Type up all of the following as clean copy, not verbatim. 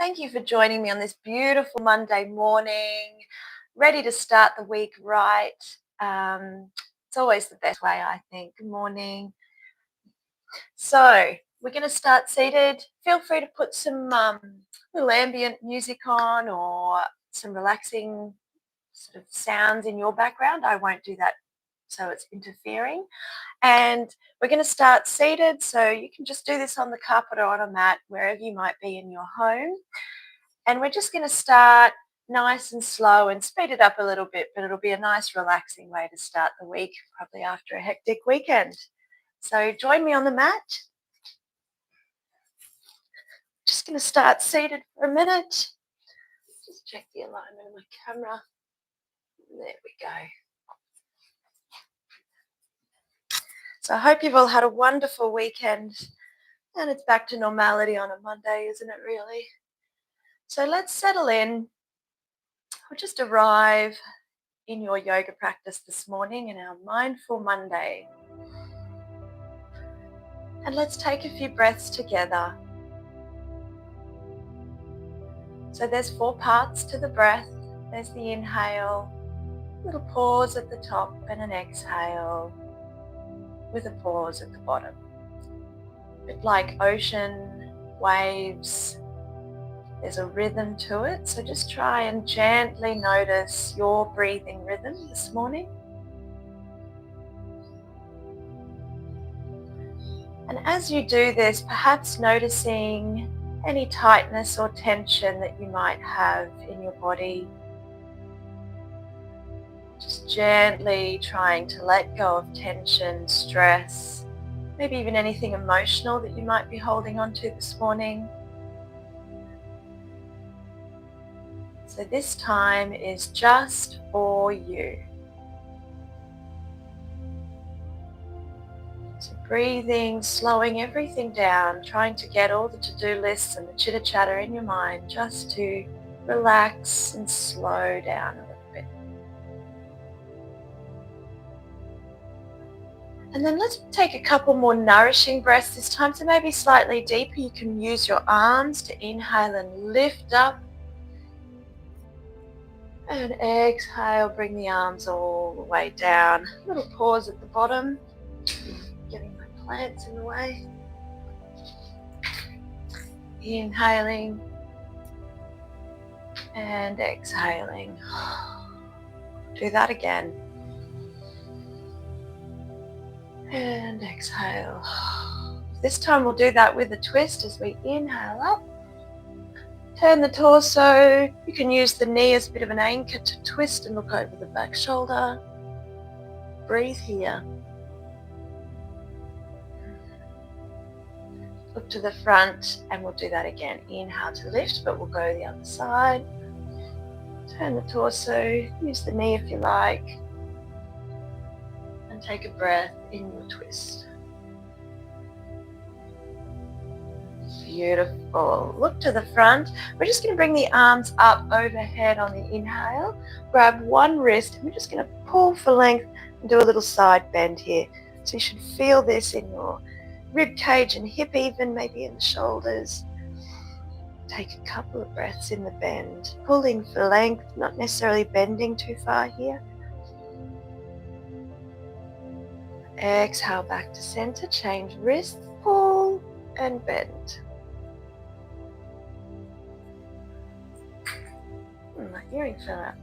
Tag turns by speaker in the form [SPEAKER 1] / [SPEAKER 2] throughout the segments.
[SPEAKER 1] Thank you for joining me on this beautiful Monday morning, ready to start the week right. It's always the best way, I think. Good morning. So we're going to start seated. Feel free to put some little ambient music on or some relaxing sort of sounds in your background. I won't do that so it's interfering. And we're going to start seated, so you can just do this on the carpet or on a mat, wherever you might be in your home. And we're just going to start nice and slow and speed it up a little bit, but it'll be a nice relaxing way to start the week, probably after a hectic weekend. So join me on the mat. Just going to start seated for a minute. Just check the alignment of my camera. There we go. So I hope you've all had a wonderful weekend, and it's back to normality on a Monday, isn't it really? So let's settle in. We'll just arrive in your yoga practice this morning in our Mindful Monday. And let's take a few breaths together. So there's 4 parts to the breath. There's the inhale, little pause at the top, and an exhale with a pause at the bottom. A bit like ocean waves, there's a rhythm to it. So just try and gently notice your breathing rhythm this morning. And as you do this, perhaps noticing any tightness or tension that you might have in your body. Just gently trying to let go of tension, stress, maybe even anything emotional that you might be holding on to this morning. So this time is just for you. So breathing, slowing everything down, trying to get all the to-do lists and the chitter-chatter in your mind just to relax and slow down a little bit. And then let's take a couple more nourishing breaths this time. So maybe slightly deeper. You can use your arms to inhale and lift up. And exhale, bring the arms all the way down. A little pause at the bottom. Getting my plants in the way. Inhaling and exhaling. Do that again. And exhale. This time we'll do that with a twist as we inhale up. Turn the torso. You can use the knee as a bit of an anchor to twist and look over the back shoulder. Breathe here. Look to the front, and we'll do that again. Inhale to lift, but we'll go the other side. Turn the torso, use the knee if you like, and take a breath in your twist. Beautiful. Look to the front. We're just going to bring the arms up overhead on the inhale. Grab one wrist, and we're just going to pull for length and do a little side bend here. So you should feel this in your rib cage and hip, even maybe in the shoulders. Take a couple of breaths in the bend, pulling for length, not necessarily bending too far here. Exhale back to center, change wrists, pull and bend. My earring fell out.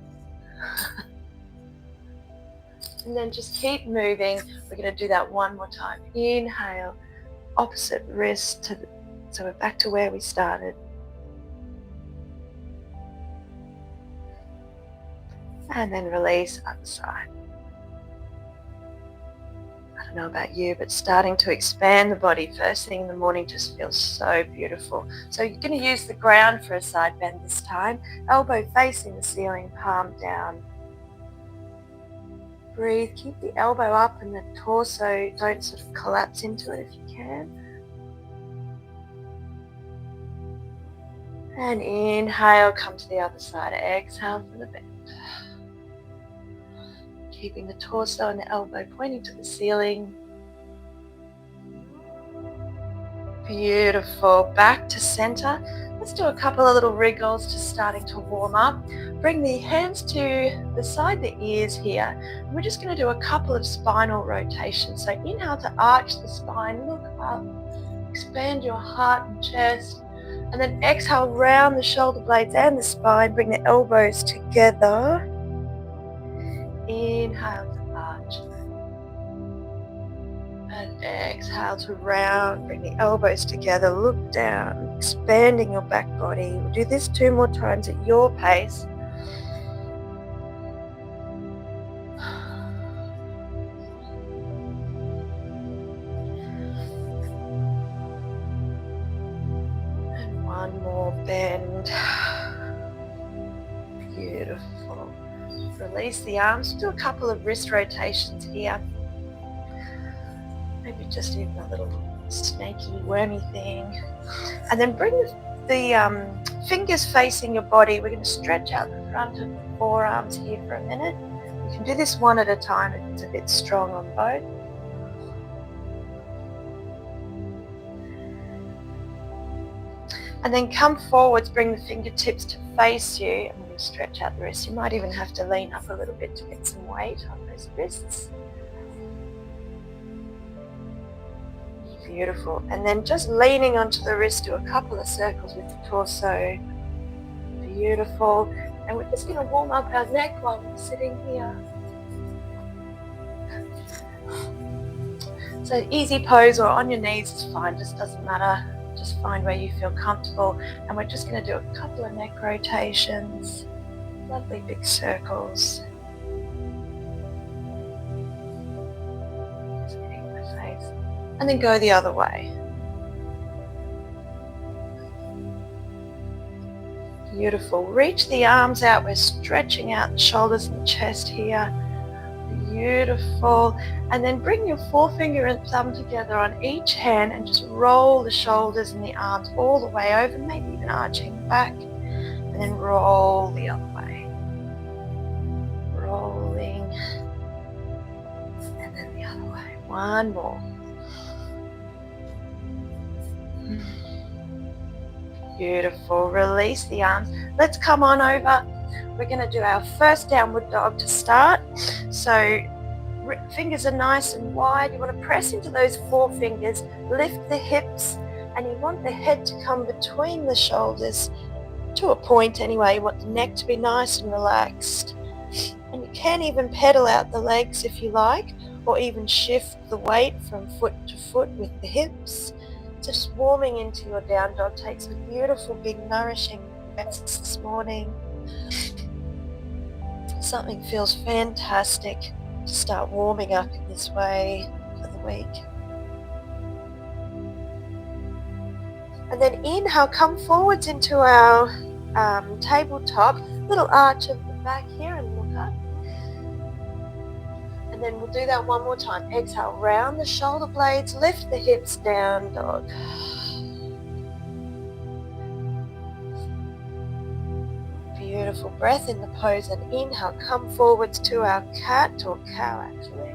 [SPEAKER 1] And then just keep moving. We're going to do that one more time. Inhale, opposite wrist so we're back to where we started. And then release other side. I don't know about you, but starting to expand the body first thing in the morning just feels so beautiful. So you're going to use the ground for a side bend this time. Elbow facing the ceiling, palm down. Breathe, keep the elbow up and the torso, don't sort of collapse into it if you can. And inhale, come to the other side. Exhale for the bend. Keeping the torso and the elbow pointing to the ceiling. Beautiful. Back to center. Let's do a couple of little wriggles, just starting to warm up. Bring the hands to beside the ears here. And we're just going to do a couple of spinal rotations. So inhale to arch the spine, look up, expand your heart and chest. And then exhale, round the shoulder blades and the spine. Bring the elbows together. Inhale to arch. And exhale to round. Bring the elbows together. Look down, expanding your back body. We'll do this 2 more times at your pace. And one more bend. Beautiful. Release the arms. Do a couple of wrist rotations here. Maybe just even a little snaky, wormy thing. And then bring the fingers facing your body. We're going to stretch out the front of the forearms here for a minute. You can do this one at a time if it's a bit strong on both. And then come forwards, bring the fingertips to face you, and we're going to stretch out the wrists. You might even have to lean up a little bit to get some weight on those wrists. Beautiful. And then just leaning onto the wrist, do a couple of circles with the torso. Beautiful. And we're just going to warm up our neck while we're sitting here. So easy pose or on your knees is fine, just doesn't matter. Just find where you feel comfortable. And we're just going to do a couple of neck rotations. Lovely big circles. Just getting my face. And then go the other way. Beautiful. Reach the arms out. We're stretching out the shoulders and the chest here. Beautiful. And then bring your forefinger and thumb together on each hand and just roll the shoulders and the arms all the way over, maybe even arching back. And then roll the other way. Rolling. And then the other way. One more. Beautiful. Release the arms. Let's come on over. We're going to do our first downward dog to start. So fingers are nice and wide. You want to press into those forefingers, lift the hips, and you want the head to come between the shoulders to a point anyway. You want the neck to be nice and relaxed. And you can even pedal out the legs if you like, or even shift the weight from foot to foot with the hips. So just warming into your down dog. Take some beautiful, big, nourishing breaths this morning. Something feels fantastic to start warming up in this way for the week. And then inhale, come forwards into our tabletop. Little arch of the back here and look up. And then we'll do that one more time. Exhale, round the shoulder blades, lift the hips, down dog. Beautiful breath in the pose, and inhale, come forwards to our cat or cow actually.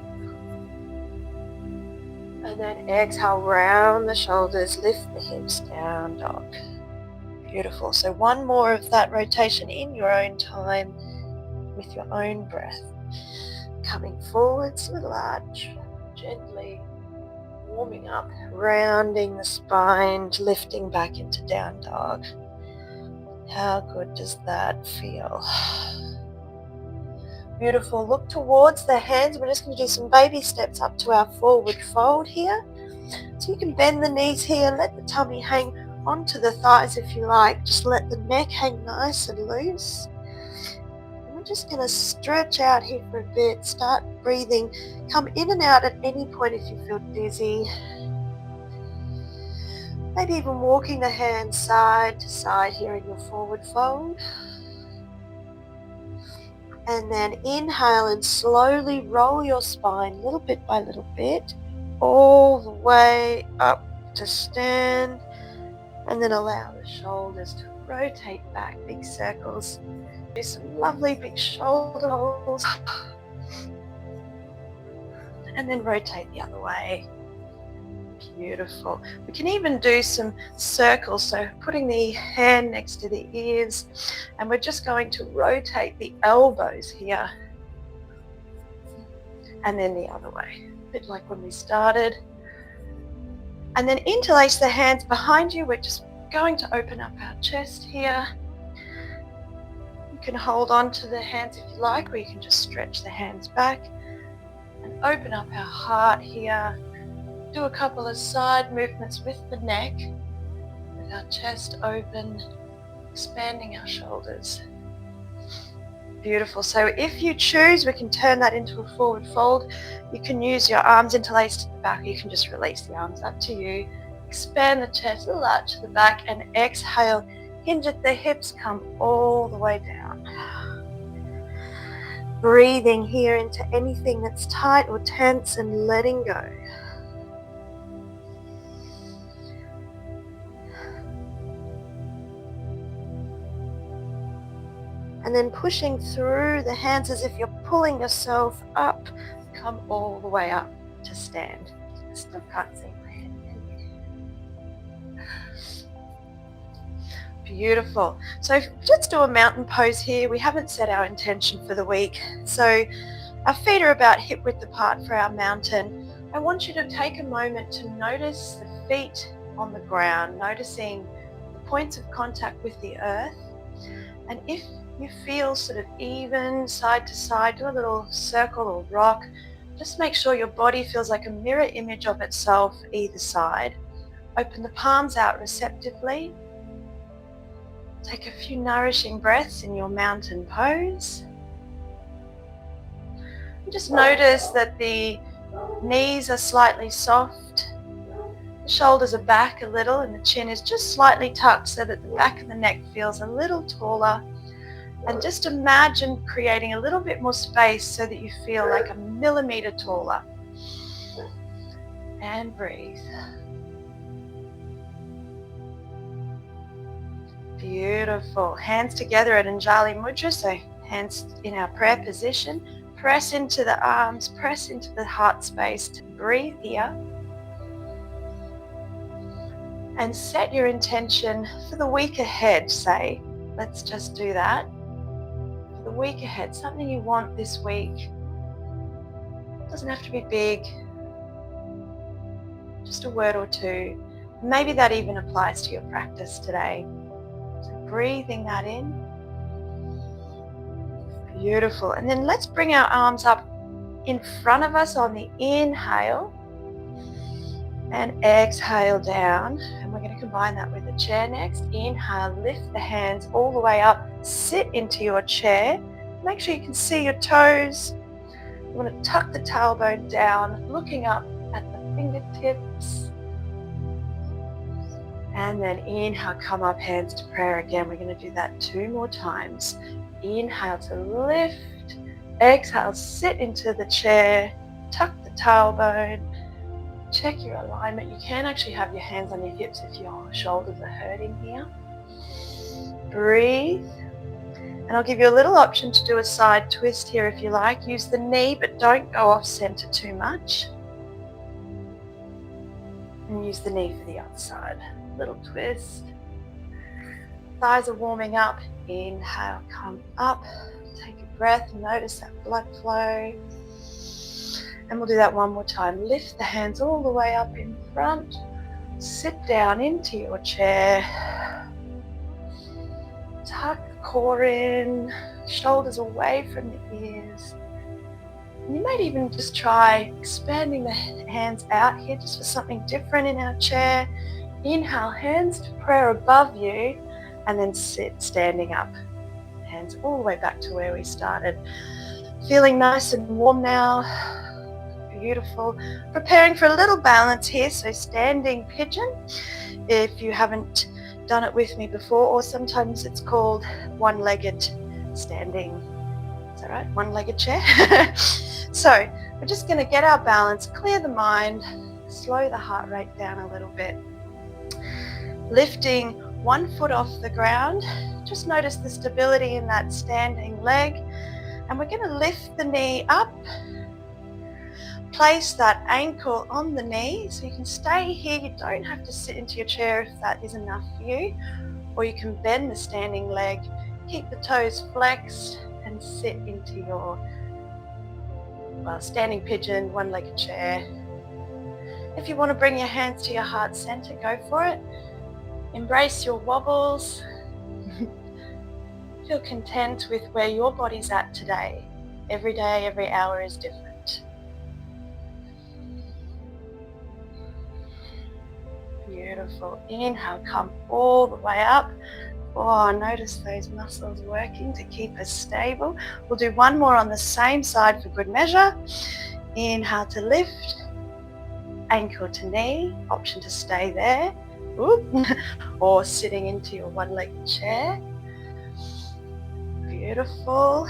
[SPEAKER 1] And then exhale, round the shoulders, lift the hips, down dog. Beautiful. So one more of that rotation in your own time with your own breath. Coming forwards, little arch, gently warming up, rounding the spine, lifting back into down dog. How good does that feel? Beautiful. Look towards the hands. We're just going to do some baby steps up to our forward fold here. So you can bend the knees here, let the tummy hang onto the thighs if you like. Just let the neck hang nice and loose. And we're just going to stretch out here for a bit. Start breathing. Come in and out at any point if you feel dizzy. Maybe even walking the hands side to side here in your forward fold. And then inhale and slowly roll your spine little bit by little bit, all the way up to stand. And then allow the shoulders to rotate back, big circles. Do some lovely big shoulder rolls. And then rotate the other way. Beautiful. We can even do some circles, so putting the hand next to the ears, and we're just going to rotate the elbows here and then the other way, a bit like when we started. And then interlace the hands behind you. We're just going to open up our chest here. You can hold on to the hands if you like, or you can just stretch the hands back and open up our heart here. Do a couple of side movements with the neck, with our chest open, expanding our shoulders. Beautiful. So if you choose, we can turn that into a forward fold. You can use your arms interlaced at the back, or you can just release the arms, up to you. Expand the chest, a little out to the back, and exhale. Hinge at the hips, come all the way down. Breathing here into anything that's tight or tense and letting go. And then pushing through the hands as if you're pulling yourself up. Come all the way up to stand. Still can't see my head. Beautiful. So let's do a mountain pose here. We haven't set our intention for the week. So our feet are about hip width apart for our mountain. I want you to take a moment to notice the feet on the ground, noticing the points of contact with the earth. And if you feel sort of even side to side, do a little circle or rock. Just make sure your body feels like a mirror image of itself either side. Open the palms out receptively. Take a few nourishing breaths in your mountain pose. And just notice that the knees are slightly soft. The shoulders are back a little and the chin is just slightly tucked so that the back of the neck feels a little taller. And just imagine creating a little bit more space so that you feel like a millimeter taller. And breathe. Beautiful. Hands together at Anjali Mudra, so hands in our prayer position. Press into the arms, press into the heart space to breathe here. And set your intention for the week ahead, say. Let's just do that. For the week ahead, something you want this week. It doesn't have to be big. Just a word or two. Maybe that even applies to your practice today. So breathing that in. Beautiful. And then let's bring our arms up in front of us on the inhale. And exhale down. And we're going to combine that with a chair next. Inhale, lift the hands all the way up. Sit into your chair. Make sure you can see your toes. You want to tuck the tailbone down, looking up at the fingertips. And then inhale, come up, hands to prayer again. We're going to do that 2 more times. Inhale to lift. Exhale, sit into the chair. Tuck the tailbone. Check your alignment. You can actually have your hands on your hips if your shoulders are hurting here. Breathe. And I'll give you a little option to do a side twist here if you like. Use the knee, but don't go off center too much. And use the knee for the other side. Little twist. Thighs are warming up. Inhale, come up. Take a breath. Notice that blood flow. And we'll do that 1 more time. Lift the hands all the way up in front. Sit down into your chair. Tuck the core in. Shoulders away from the ears. And you might even just try expanding the hands out here just for something different in our chair. Inhale, hands to prayer above you. And then sit standing up. Hands all the way back to where we started. Feeling nice and warm now. Beautiful. Preparing for a little balance here, so standing pigeon if you haven't done it with me before, or sometimes it's called one-legged standing. Is that right? One-legged chair. So we're just going to get our balance, clear the mind, slow the heart rate down a little bit. Lifting 1 foot off the ground. Just notice the stability in that standing leg. And we're going to lift the knee up. Place that ankle on the knee, so you can stay here. You don't have to sit into your chair if that is enough for you, or you can bend the standing leg, keep the toes flexed and sit into your standing pigeon, one-legged chair. If you want to bring your hands to your heart center, go for it. Embrace your wobbles. Feel content with where your body's at today. Every day, every hour is different. Beautiful. Inhale, come all the way up. Oh, notice those muscles working to keep us stable. We'll do one more on the same side for good measure. Inhale to lift. Ankle to knee. Option to stay there. Or sitting into your one-legged chair. Beautiful.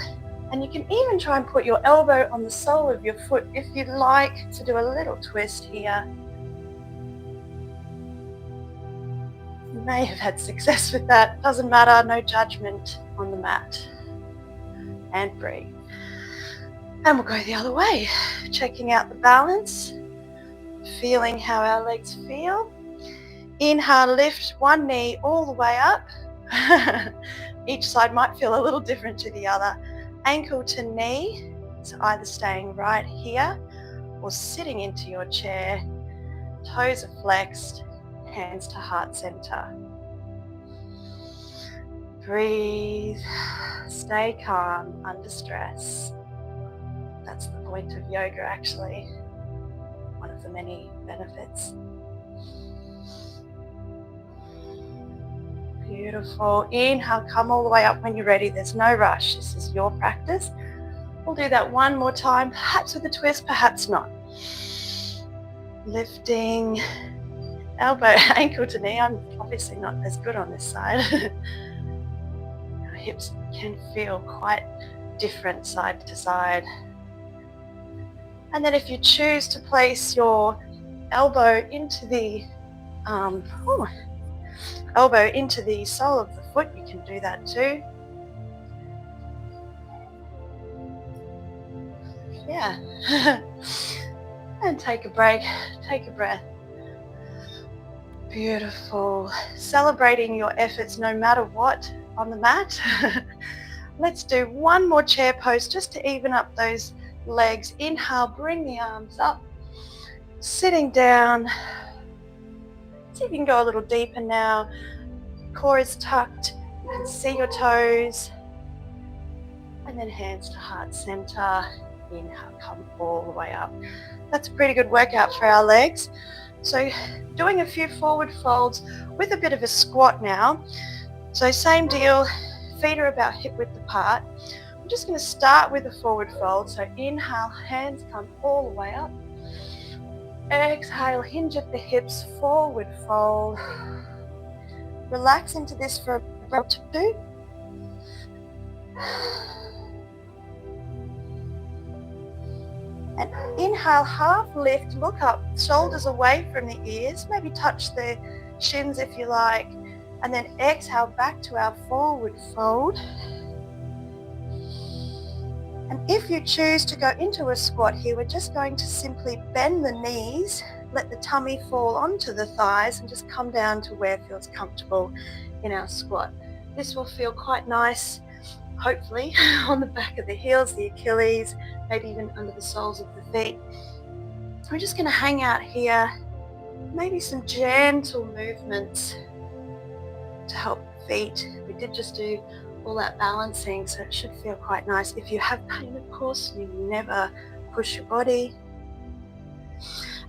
[SPEAKER 1] And you can even try and put your elbow on the sole of your foot if you'd like to do a little twist here. You may have had success with that. Doesn't matter, no judgment on the mat. And breathe. And we'll go the other way. Checking out the balance. Feeling how our legs feel. Inhale, lift one knee all the way up. Each side might feel a little different to the other. Ankle to knee, so either staying right here or sitting into your chair. Toes are flexed, hands to heart center. Breathe, stay calm under stress. That's the point of yoga, actually. One of the many benefits. Beautiful. Inhale, come all the way up when you're ready. There's no rush. This is your practice. We'll do that one more time, perhaps with a twist, perhaps not. Lifting, elbow, ankle to knee. I'm obviously not as good on this side. Our hips can feel quite different side to side. And then if you choose to place your elbow into the sole of the foot, you can do that too. Yeah. And take a break, take a breath. Beautiful. Celebrating your efforts no matter what on the mat. Let's do one more chair pose just to even up those legs. Inhale, bring the arms up. Sitting down. See if you can go a little deeper now. Core is tucked. You can see your toes. And then hands to heart center. Inhale, come all the way up. That's a pretty good workout for our legs. So doing a few forward folds with a bit of a squat now. So same deal, feet are about hip width apart. I'm just going to start with a forward fold. So inhale, hands come all the way up. Exhale, hinge at the hips, forward fold. Relax into this for a breath or two. And inhale, half lift, look up, shoulders away from the ears, maybe touch the shins if you like, and then exhale back to our forward fold. And if you choose to go into a squat here, we're just going to simply bend the knees, let the tummy fall onto the thighs and just come down to where it feels comfortable in our squat. This will feel quite nice, hopefully, on the back of the heels, the Achilles, maybe even under the soles of the feet. We're just going to hang out here, maybe some gentle movements to help the feet. We did just do all that balancing, so it should feel quite nice. If you have pain, of course, you never push your body.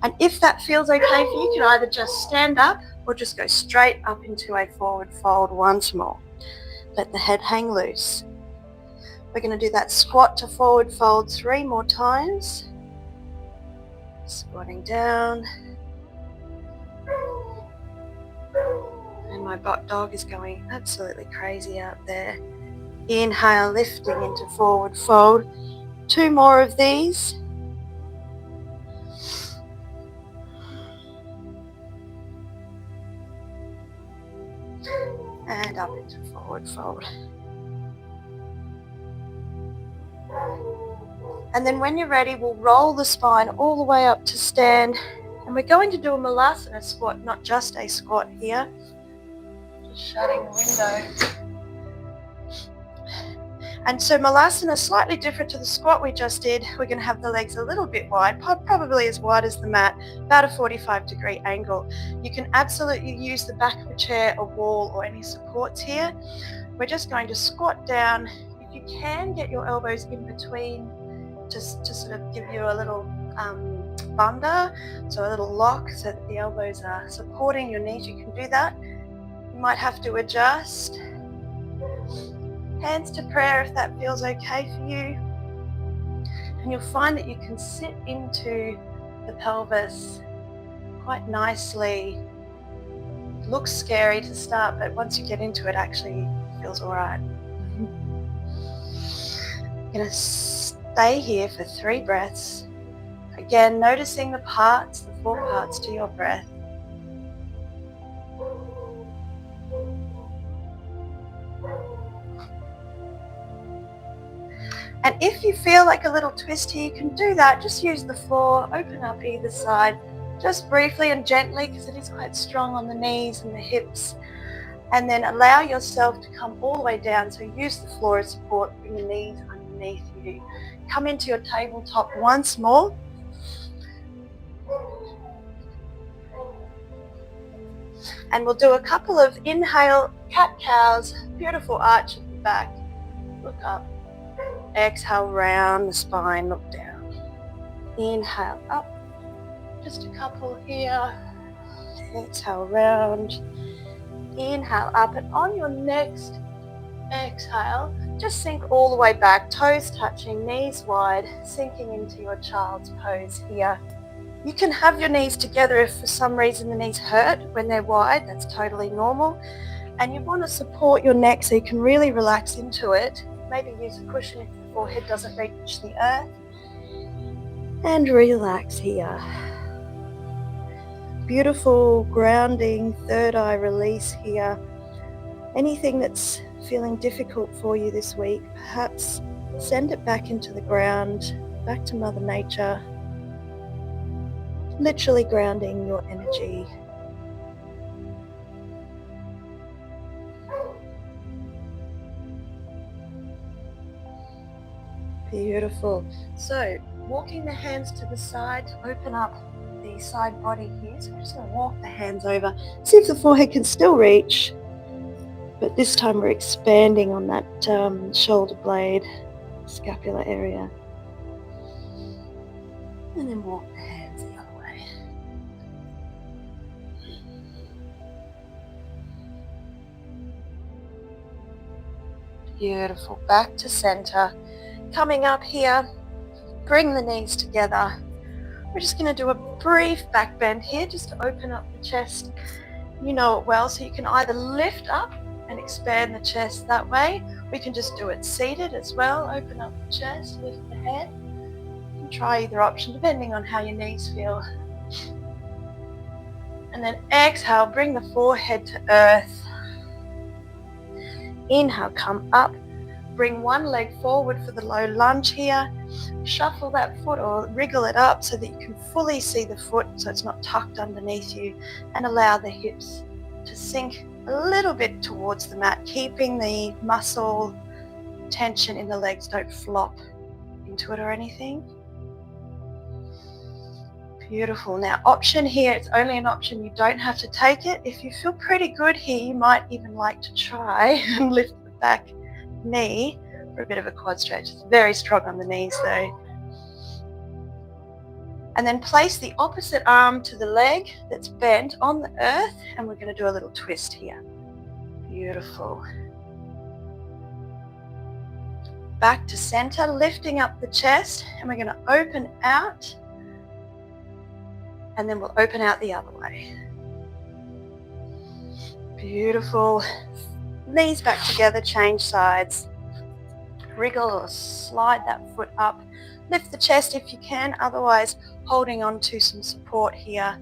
[SPEAKER 1] And if that feels okay for you, you can either just stand up or just go straight up into a forward fold once more. Let the head hang loose. We're going to do that squat to forward fold 3 more times. Squatting down. And my dog is going absolutely crazy out there. Inhale, lifting into forward fold. 2 more of these. And up into forward fold. And then when you're ready, we'll roll the spine all the way up to stand. And we're going to do a malasana squat, not just a squat here. Just shutting the window. And so malasana is slightly different to the squat we just did. We're going to have the legs a little bit wide, probably as wide as the mat, about a 45-degree angle. You can absolutely use the back of a chair, a wall, or any supports here. We're just going to squat down. If you can, get your elbows in between, just to sort of give you a little bunda, so a little lock so that the elbows are supporting your knees. You can do that. You might have to adjust. Hands to prayer if that feels okay for you. And you'll find that you can sit into the pelvis quite nicely. It looks scary to start, but once you get into it, actually feels all right. You're going to stay here for 3 breaths. Again, noticing the 4 parts to your breath. And if you feel like a little twist here, you can do that. Just use the floor, open up either side, just briefly and gently, because it is quite strong on the knees and the hips. And then allow yourself to come all the way down. So use the floor as support, bring your knees underneath you. Come into your tabletop once more. And we'll do a couple of inhale, cat-cows, beautiful arch at the back. Look up. Exhale, round the spine, look down. Inhale, up. Just a couple here. Exhale, round. Inhale, up. And on your next exhale, just sink all the way back, toes touching, knees wide, sinking into your child's pose here. You can have your knees together if for some reason the knees hurt when they're wide. That's totally normal. And you want to support your neck so you can really relax into it. Maybe use a cushion if the forehead doesn't reach the earth. And relax here. Beautiful grounding, third eye release here. Anything that's feeling difficult for you this week, perhaps send it back into the ground, back to Mother Nature. Literally grounding your energy. Beautiful. So, walking the hands to the side to open up the side body here. So we're just going to walk the hands over. See if the forehead can still reach. But this time we're expanding on that shoulder blade, scapular area. And then walk the hands the other way. Beautiful. Back to center. Coming up here, bring the knees together. We're just going to do a brief back bend here just to open up the chest. You know it well, so you can either lift up and expand the chest that way. We can just do it seated as well. Open up the chest, lift the head. You can try either option depending on how your knees feel. And then exhale, bring the forehead to earth. Inhale, come up. Bring one leg forward for the low lunge here. Shuffle that foot or wriggle it up so that you can fully see the foot so it's not tucked underneath you, and allow the hips to sink a little bit towards the mat, keeping the muscle tension in the legs. Don't flop into it or anything. Beautiful. Now, option here, it's only an option. You don't have to take it. If you feel pretty good here, you might even like to try and lift the back knee for a bit of a quad stretch. It's very strong on the knees though. And then place the opposite arm to the leg that's bent on the earth, and we're going to do a little twist here. Beautiful. Back to center, lifting up the chest, and we're going to open out, and then we'll open out the other way. Beautiful. Knees back together, change sides. Wriggle or slide that foot up. Lift the chest if you can, otherwise holding on to some support here.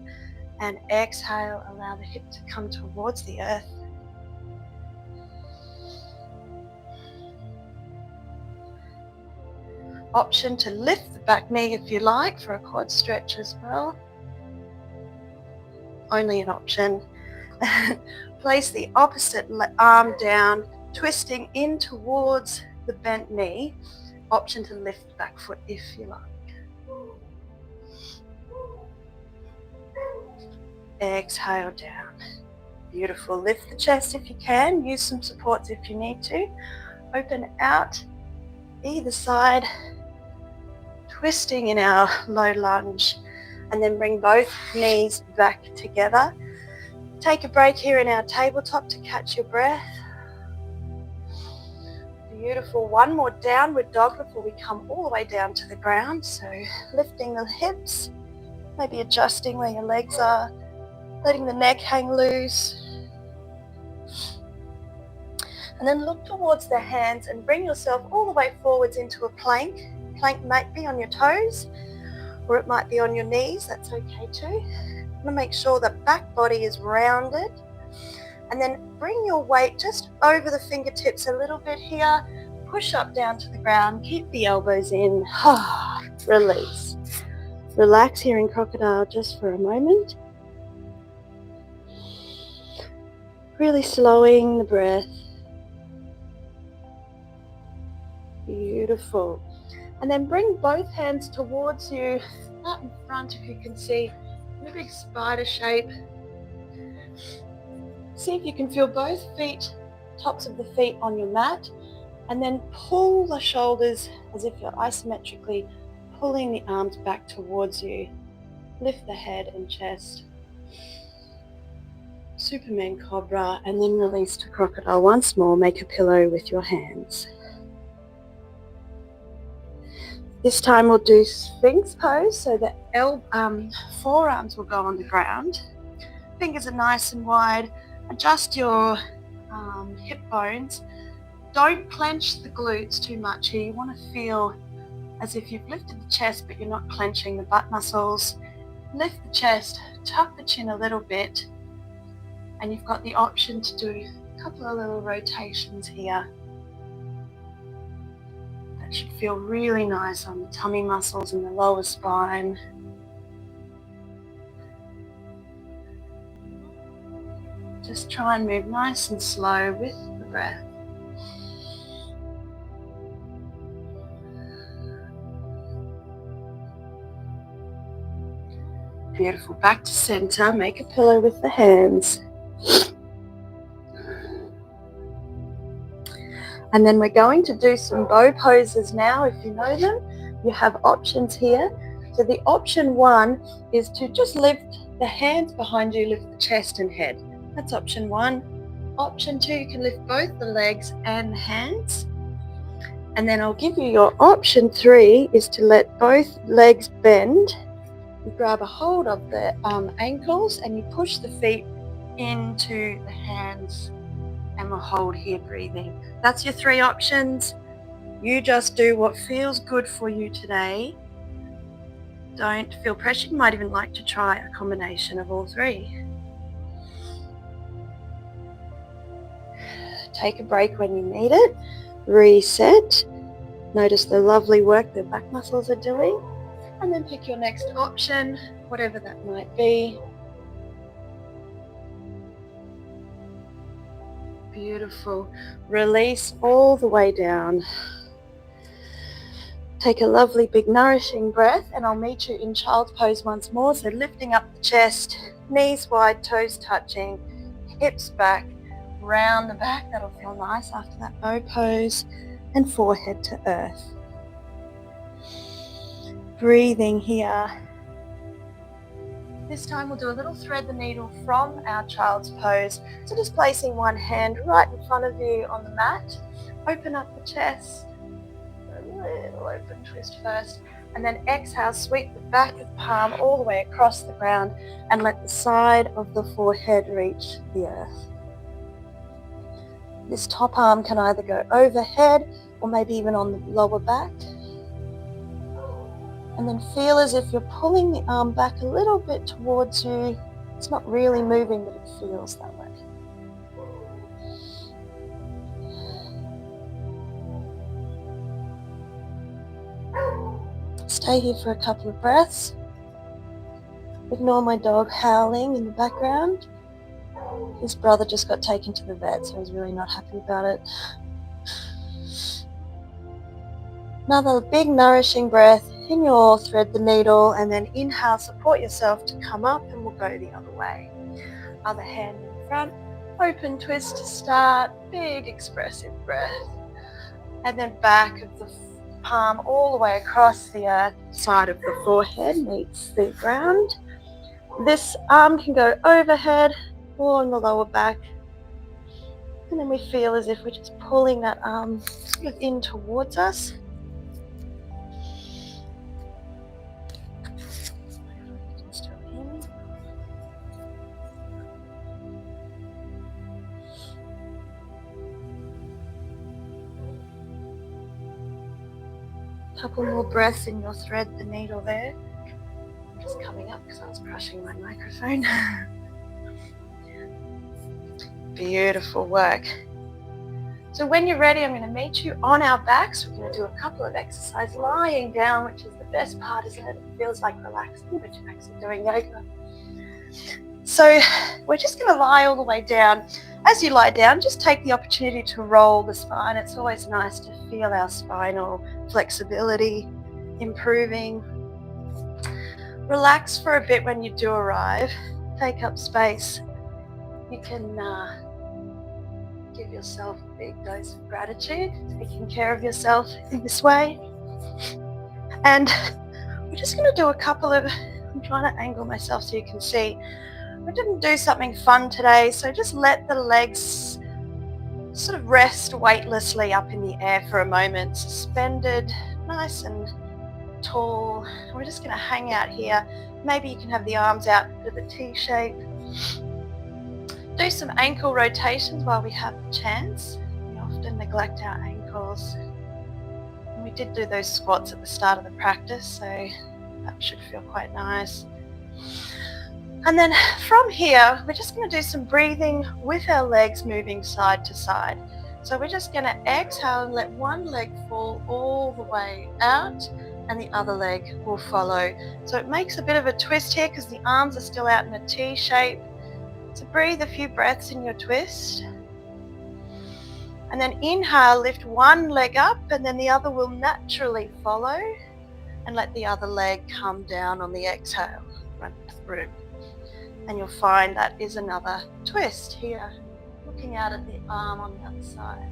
[SPEAKER 1] And exhale, allow the hip to come towards the earth. Option to lift the back knee if you like for a quad stretch as well. Only an option. Place the opposite arm down, twisting in towards the bent knee. Option to lift the back foot if you like. Exhale down. Beautiful. Lift the chest if you can. Use some supports if you need to. Open out either side, twisting in our low lunge, and then bring both knees back together. Take a break here in our tabletop to catch your breath. Beautiful. One more downward dog before we come all the way down to the ground. So lifting the hips, maybe adjusting where your legs are, letting the neck hang loose. And then look towards the hands and bring yourself all the way forwards into a plank. Plank might be on your toes or it might be on your knees. That's okay too. You want to make sure the back body is rounded. And then bring your weight just over the fingertips a little bit here. Push up down to the ground. Keep the elbows in. Release. Relax here in crocodile just for a moment. Really slowing the breath. Beautiful. And then bring both hands towards you, out in front if you can see, in a big spider shape. See if you can feel both feet, tops of the feet on your mat, and then pull the shoulders as if you're isometrically pulling the arms back towards you. Lift the head and chest. Superman Cobra, and then release to crocodile once more. Make a pillow with your hands. This time we'll do Sphinx pose, so the forearms will go on the ground. Fingers are nice and wide. Adjust your hip bones. Don't clench the glutes too much here. You want to feel as if you've lifted the chest, but you're not clenching the butt muscles. Lift the chest, tuck the chin a little bit, and you've got the option to do a couple of little rotations here. That should feel really nice on the tummy muscles and the lower spine. Just try and move nice and slow with the breath. Beautiful. Back to center. Make a pillow with the hands. And then we're going to do some bow poses now. If you know them, you have options here. So the option one is to just lift the hands behind you, lift the chest and head. That's option one. Option two, you can lift both the legs and the hands. And then I'll give you your option three is to let both legs bend. You grab a hold of the ankles and you push the feet into the hands, and we'll hold here breathing. That's your three options. You just do what feels good for you today. Don't feel pressured. You might even like to try a combination of all three. Take a break when you need it. Reset. Notice the lovely work the back muscles are doing. And then pick your next option, whatever that might be. Beautiful. Release all the way down. Take a lovely big nourishing breath, and I'll meet you in child's pose once more. So lifting up the chest, knees wide, toes touching, hips back, round the back. That'll feel nice after that bow pose, and forehead to earth. Breathing here. This time we'll do a little thread the needle from our child's pose. So just placing one hand right in front of you on the mat. Open up the chest. A little open twist first. And then exhale, sweep the back of the palm all the way across the ground and let the side of the forehead reach the earth. This top arm can either go overhead or maybe even on the lower back. And then feel as if you're pulling the arm back a little bit towards you. It's not really moving, but it feels that way. Stay here for a couple of breaths. Ignore my dog howling in the background. His brother just got taken to the vet, so he's really not happy about it. Another big nourishing breath. In your thread the needle, and then inhale, support yourself to come up, and we'll go the other way. Other hand in front, open twist to start, big expressive breath. And then back of the palm all the way across the side of the forehead meets the ground. This arm can go overhead or on the lower back. And then we feel as if we're just pulling that arm sort of in towards us. Couple more breaths in your thread the needle there. I'm just coming up because I was crushing my microphone. Beautiful work. So when you're ready, I'm going to meet you on our backs. We're going to do a couple of exercises lying down, which is the best part, isn't it? It feels like relaxing, but you're actually doing yoga. So we're just going to lie all the way down. As you lie down, just take the opportunity to roll the spine. It's always nice to feel our spinal flexibility improving. Relax for a bit when you do arrive. Take up space. You can give yourself a big dose of gratitude, taking care of yourself in this way. And we're just going to do a couple of, I'm trying to angle myself so you can see. We didn't do something fun today, so just let the legs sort of rest weightlessly up in the air for a moment, suspended, nice and tall. We're just going to hang out here. Maybe you can have the arms out to the T shape. Do some ankle rotations while we have the chance. We often neglect our ankles. And we did do those squats at the start of the practice, so that should feel quite nice. And then from here, we're just going to do some breathing with our legs moving side to side. So we're just going to exhale and let one leg fall all the way out, and the other leg will follow. So it makes a bit of a twist here because the arms are still out in a T shape. So breathe a few breaths in your twist. And then inhale, lift one leg up, and then the other will naturally follow. And let the other leg come down on the exhale, run through. And you'll find that is another twist here, looking out at the arm on the other side.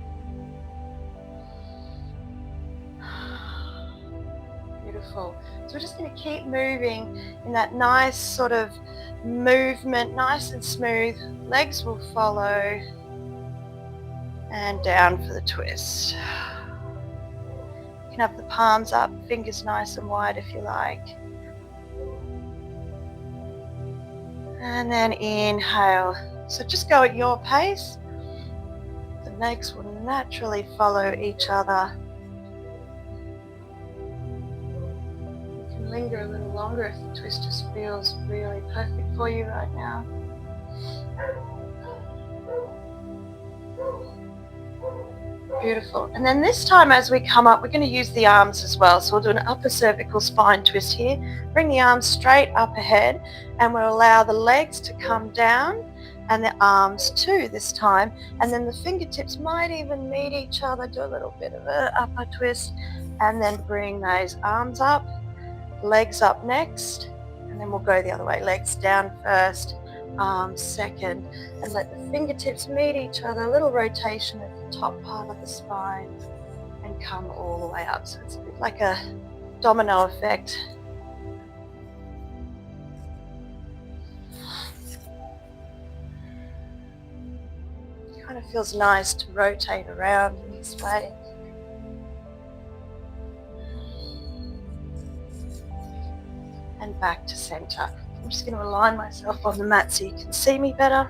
[SPEAKER 1] Beautiful. So we're just going to keep moving in that nice sort of movement, nice and smooth. Legs will follow. And down for the twist. You can have the palms up, fingers nice and wide if you like. And then inhale. So just go at your pace. The legs will naturally follow each other. You can linger a little longer if the twist just feels really perfect for you right now. Beautiful. And then this time as we come up, we're going to use the arms as well. So we'll do an upper cervical spine twist here. Bring the arms straight up ahead, and we'll allow the legs to come down and the arms too this time. And then the fingertips might even meet each other. Do a little bit of an upper twist, and then bring those arms up, legs up next, and then we'll go the other way. Legs down first, arms second, and let the fingertips meet each other. A little rotation at the top part of the spine and come all the way up. So it's a bit like a domino effect. It kind of feels nice to rotate around in this way. And back to center. I'm just going to align myself on the mat so you can see me better.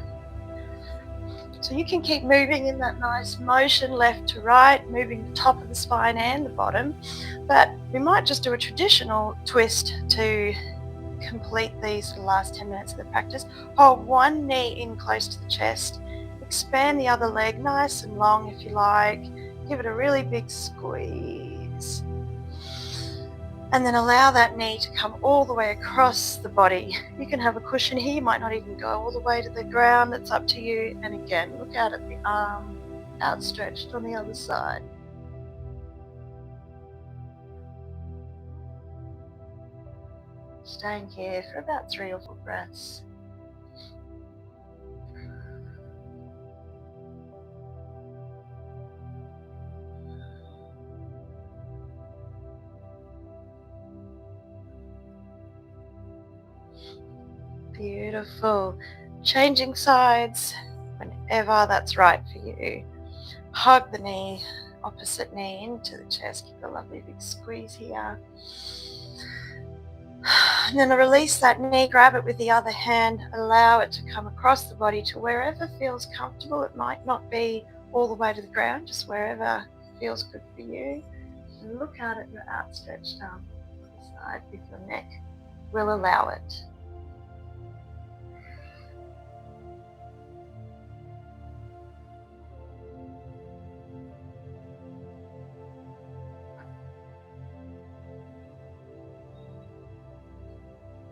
[SPEAKER 1] So you can keep moving in that nice motion left to right, moving the top of the spine and the bottom. But we might just do a traditional twist to complete these last 10 minutes of the practice. Hold one knee in close to the chest. Expand the other leg nice and long if you like. Give it a really big squeeze. And then allow that knee to come all the way across the body. You can have a cushion here. You might not even go all the way to the ground. It's up to you. And again, look out at the arm outstretched on the other side. Staying here for about 3 or 4 breaths. Beautiful. Changing sides whenever that's right for you. Hug the knee, opposite knee into the chest. Give a lovely big squeeze here. And then release that knee, grab it with the other hand, allow it to come across the body to wherever feels comfortable. It might not be all the way to the ground, just wherever feels good for you. And look out at your outstretched arm to the side if your neck will allow it.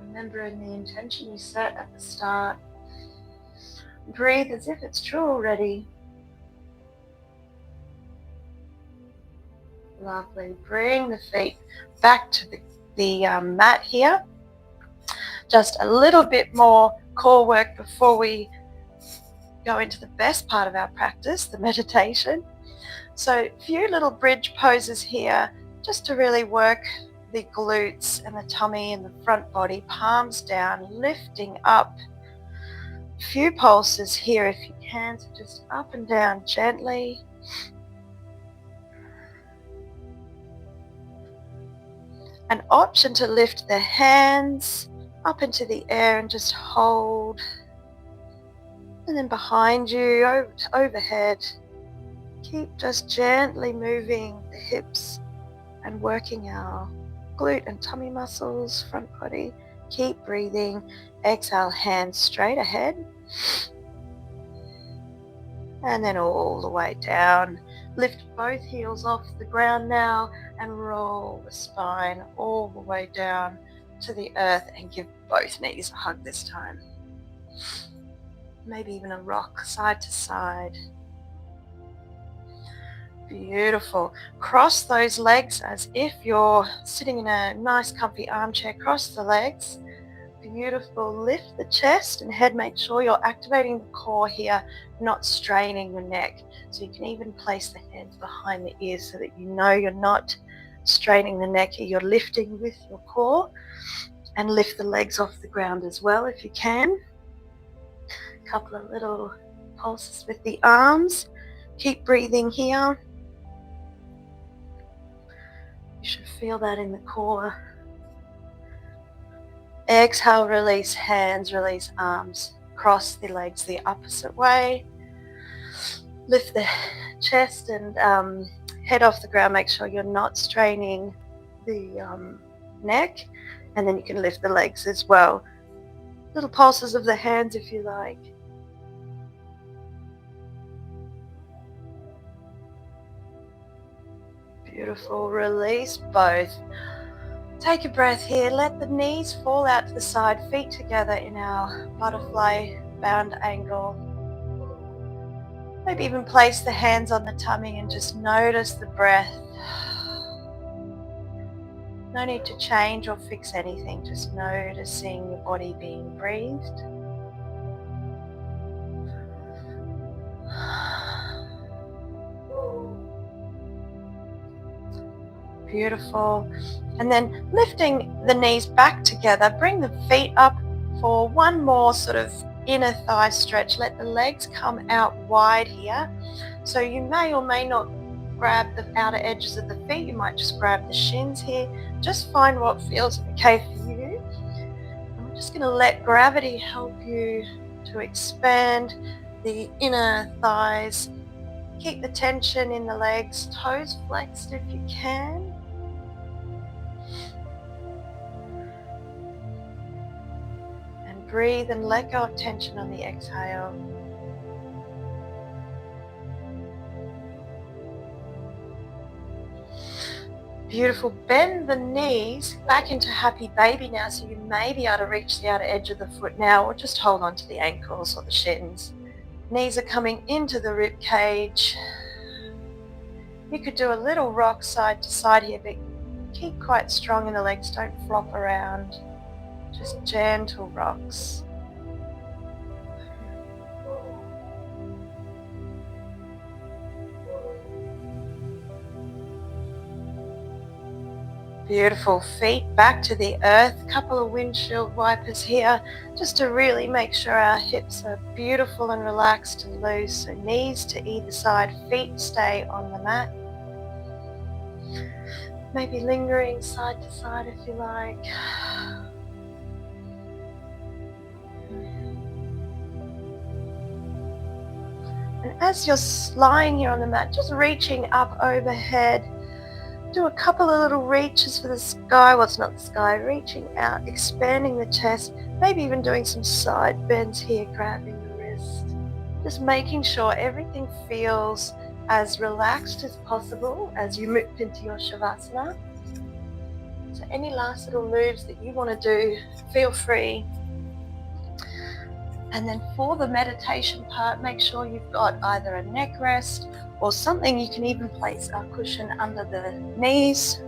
[SPEAKER 1] Remembering the intention you set at the start. Breathe as if it's true already. Lovely. Bring the feet back to the mat here. Just a little bit more core work before we go into the best part of our practice, the meditation. So a few little bridge poses here just to really work the glutes and the tummy and the front body, palms down, lifting up. A few pulses here if you can, so just up and down gently. An option to lift the hands up into the air and just hold. And then behind you, overhead, keep just gently moving the hips and working our glute and tummy muscles, front body. Keep breathing. Exhale, hands straight ahead. And then all the way down. Lift both heels off the ground now and roll the spine all the way down to the earth and give both knees a hug this time. Maybe even a rock side to side. Beautiful. Cross those legs as if you're sitting in a nice comfy armchair. Cross the legs. Beautiful. Lift the chest and head. Make sure you're activating the core here, not straining your neck. So you can even place the hands behind the ears so that you know you're not straining the neck here. You're lifting with your core. And lift the legs off the ground as well if you can. A couple of little pulses with the arms. Keep breathing here. You should feel that in the core. Exhale, release hands, release arms. Cross the legs the opposite way. Lift the chest and head off the ground. Make sure you're not straining the neck. And then you can lift the legs as well. Little pulses of the hands if you like. Beautiful. Release both. Take a breath here. Let the knees fall out to the side, feet together in our butterfly bound angle. Maybe even place the hands on the tummy and just notice the breath. No need to change or fix anything, just noticing your body being breathed. Beautiful. And then lifting the knees back together, bring the feet up for one more sort of inner thigh stretch. Let the legs come out wide here. So you may or may not grab the outer edges of the feet. You might just grab the shins here. Just find what feels okay for you. And we're just going to let gravity help you to expand the inner thighs. Keep the tension in the legs, toes flexed if you can. And breathe and let go of tension on the exhale. Beautiful. Bend the knees back into happy baby now, so you may be able to reach the outer edge of the foot now, or just hold on to the ankles or the shins. Knees are coming into the rib cage. You could do a little rock side to side here, but keep quite strong in the legs, don't flop around. Just gentle rocks. Beautiful. Feet back to the earth. Couple of windshield wipers here, just to really make sure our hips are beautiful and relaxed and loose. So knees to either side, feet stay on the mat. Maybe lingering side to side if you like. And as you're lying here on the mat, just reaching up overhead, do a couple of little reaches for the sky. Well, it's not the sky. Reaching out, expanding the chest, maybe even doing some side bends here, grabbing the wrist. Just making sure everything feels as relaxed as possible as you move into your Shavasana. So any last little moves that you want to do, feel free. And then for the meditation part, make sure you've got either a neck rest or something. You can even place a cushion under the knees,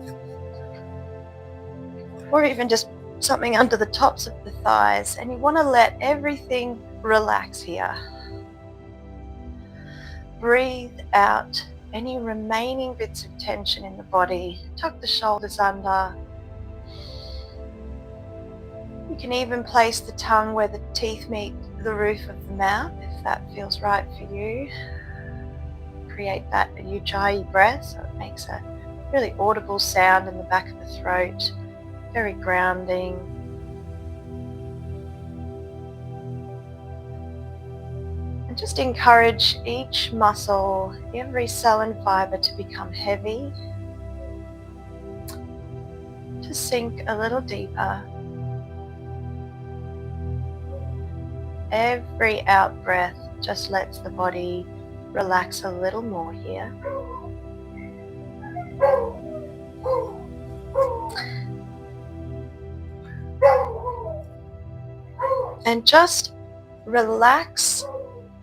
[SPEAKER 1] or even just something under the tops of the thighs. And you want to let everything relax here. Breathe out any remaining bits of tension in the body. Tuck the shoulders under. You can even place the tongue where the teeth meet the roof of the mouth, if that feels right for you. Create that ujjayi breath, so it makes a really audible sound in the back of the throat, very grounding. And just encourage each muscle, every cell and fiber to become heavy, to sink a little deeper. Every out breath just lets the body relax a little more here. And just relax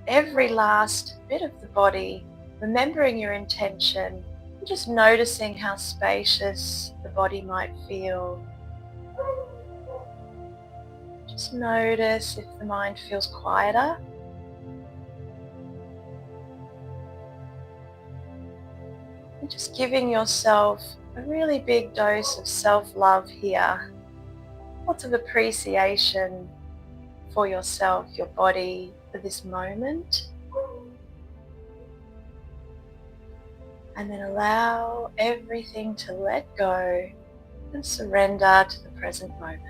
[SPEAKER 1] every last bit of the body, remembering your intention, and just noticing how spacious the body might feel. Just notice if the mind feels quieter. And just giving yourself a really big dose of self-love here. Lots of appreciation for yourself, your body, for this moment. And then allow everything to let go and surrender to the present moment.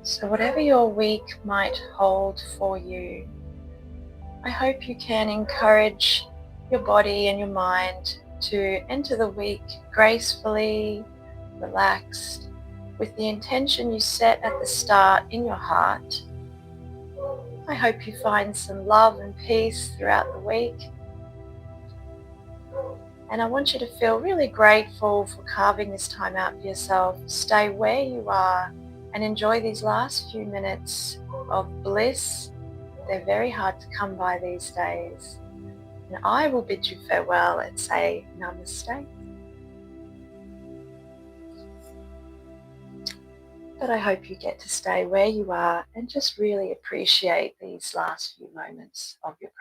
[SPEAKER 1] So whatever your week might hold for you, I hope you can encourage your body and your mind to enter the week gracefully, relaxed, with the intention you set at the start in your heart. I hope you find some love and peace throughout the week. And I want you to feel really grateful for carving this time out for yourself. Stay where you are and enjoy these last few minutes of bliss. They're very hard to come by these days. And I will bid you farewell and say namaste. But I hope you get to stay where you are and just really appreciate these last few moments of your